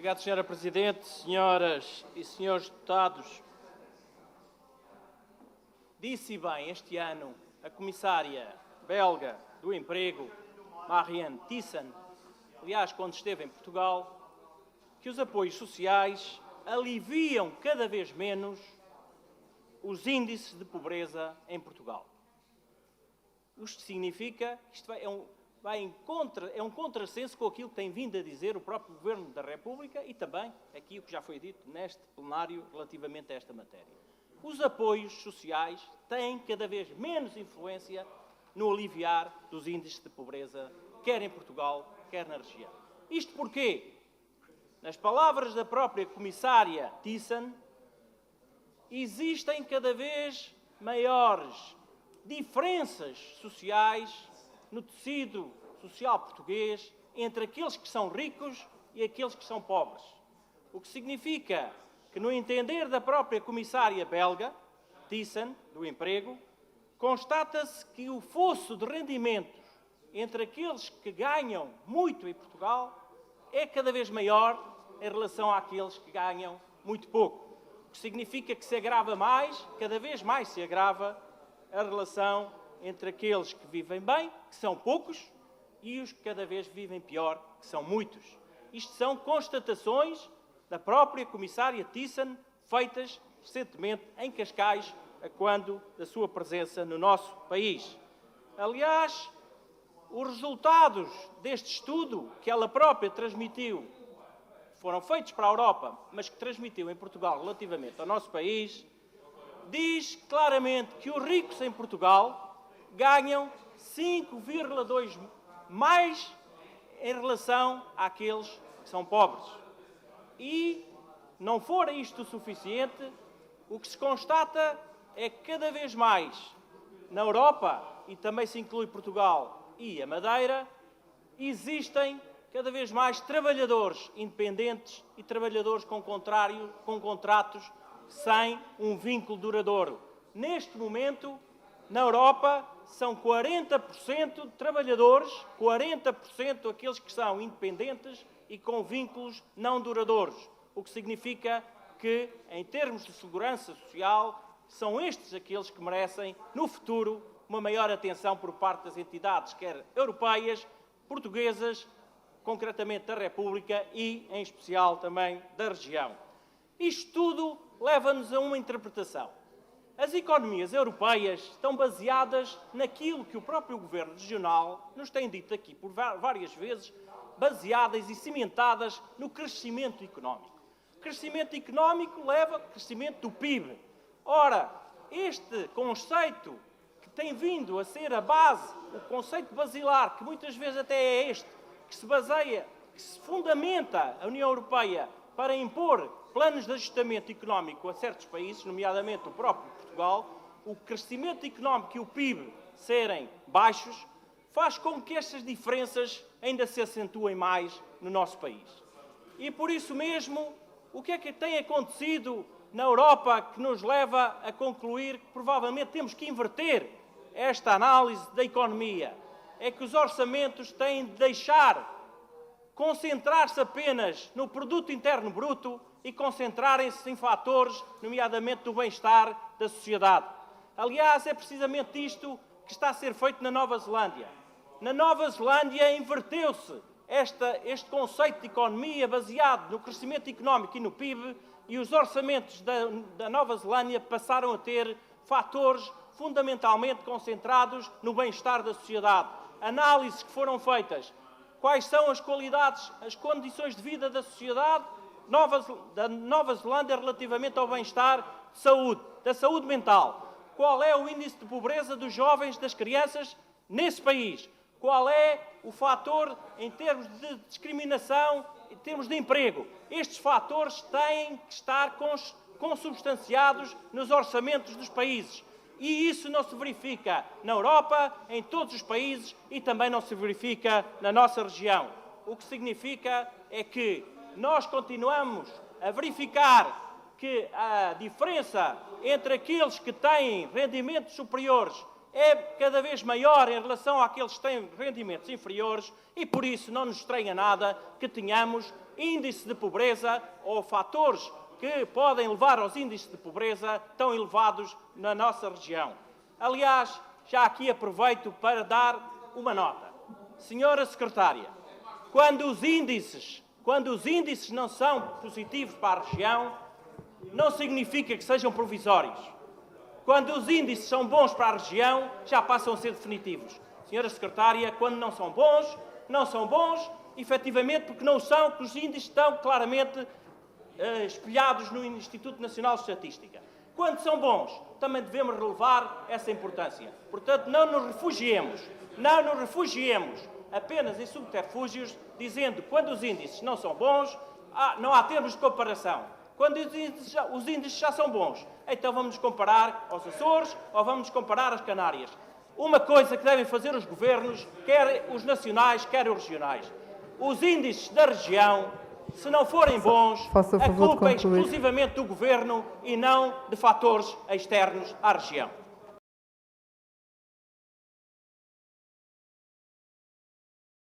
Obrigado, Sra. Presidente, senhoras e senhores deputados. Disse bem este ano a comissária belga do Emprego, Marianne Thyssen, aliás, quando esteve em Portugal, que os apoios sociais aliviam cada vez menos os índices de pobreza em Portugal. Isto significa que isto é um contrassenso com aquilo que tem vindo a dizer o próprio Governo da República e também aqui o que já foi dito neste plenário relativamente a esta matéria. Os apoios sociais têm cada vez menos influência no aliviar dos índices de pobreza, quer em Portugal, quer na região. Isto porquê? Nas palavras da própria comissária Thyssen, existem cada vez maiores diferenças sociais no tecido social português entre aqueles que são ricos e aqueles que são pobres. O que significa que, no entender da própria comissária belga, Thyssen, do Emprego, constata-se que o fosso de rendimentos entre aqueles que ganham muito em Portugal é cada vez maior em relação àqueles que ganham muito pouco. O que significa que se agrava mais, cada vez mais se agrava, a relação entre aqueles que vivem bem, que são poucos, e os que cada vez vivem pior, que são muitos. Isto são constatações da própria comissária Thyssen, feitas recentemente em Cascais, a quando da sua presença no nosso país. Aliás, os resultados deste estudo, que ela própria transmitiu, foram feitos para a Europa, mas que transmitiu em Portugal relativamente ao nosso país, diz claramente que os ricos em Portugal ganham 5,2 mais em relação àqueles que são pobres. E, não for isto o suficiente, o que se constata é que cada vez mais na Europa, e também se inclui Portugal e a Madeira, existem cada vez mais trabalhadores independentes e trabalhadores com contratos sem um vínculo duradouro. Neste momento, na Europa, são 40% de trabalhadores, 40% aqueles que são independentes e com vínculos não duradouros, o que significa que, em termos de segurança social, são estes aqueles que merecem, no futuro, uma maior atenção por parte das entidades, quer europeias, portuguesas, concretamente da República e, em especial, também da região. Isto tudo leva-nos a uma interpretação. As economias europeias estão baseadas naquilo que o próprio Governo Regional nos tem dito aqui por várias vezes, baseadas e cimentadas no crescimento económico. Crescimento económico leva ao crescimento do PIB. Ora, este conceito que tem vindo a ser a base, o conceito basilar, que muitas vezes até é este, que se baseia, que se fundamenta a União Europeia para impor planos de ajustamento económico a certos países, nomeadamente o próprio Portugal, o crescimento económico e o PIB serem baixos, faz com que estas diferenças ainda se acentuem mais no nosso país. E por isso mesmo, o que é que tem acontecido na Europa que nos leva a concluir que provavelmente temos que inverter esta análise da economia? É que os orçamentos têm de deixar concentrar-se apenas no produto interno bruto e concentrarem-se em fatores, nomeadamente do bem-estar da sociedade. Aliás, é precisamente isto que está a ser feito na Nova Zelândia. Na Nova Zelândia inverteu-se este conceito de economia baseado no crescimento económico e no PIB, e os orçamentos da Nova Zelândia passaram a ter fatores fundamentalmente concentrados no bem-estar da sociedade. Análises que foram feitas. Quais são as qualidades, as condições de vida da sociedade da Nova Zelândia relativamente ao bem-estar de saúde, da saúde mental? Qual é o índice de pobreza dos jovens, das crianças nesse país? Qual é o fator em termos de discriminação, em termos de emprego? Estes fatores têm que estar consubstanciados nos orçamentos dos países. E isso não se verifica na Europa, em todos os países, e também não se verifica na nossa região. O que significa é que nós continuamos a verificar que a diferença entre aqueles que têm rendimentos superiores é cada vez maior em relação àqueles que têm rendimentos inferiores e, por isso, não nos estranha nada que tenhamos índice de pobreza ou fatores que podem levar aos índices de pobreza tão elevados na nossa região. Aliás, já aqui aproveito para dar uma nota. Senhora Secretária, quando os índices não são positivos para a região, não significa que sejam provisórios. Quando os índices são bons para a região, já passam a ser definitivos. Senhora Secretária, quando não são bons, efetivamente, porque não são, que os índices estão claramente espelhados no Instituto Nacional de Estatística. Quando são bons, também devemos relevar essa importância. Portanto, não nos refugiemos apenas em subterfúgios, dizendo que quando os índices não são bons, não há termos de comparação. Quando os índices já são bons, então vamos nos comparar aos Açores ou vamos nos comparar às Canárias. Uma coisa que devem fazer os governos, quer os nacionais, quer os regionais. Os índices da região, se não forem bons, a culpa é exclusivamente do governo e não de fatores externos à região.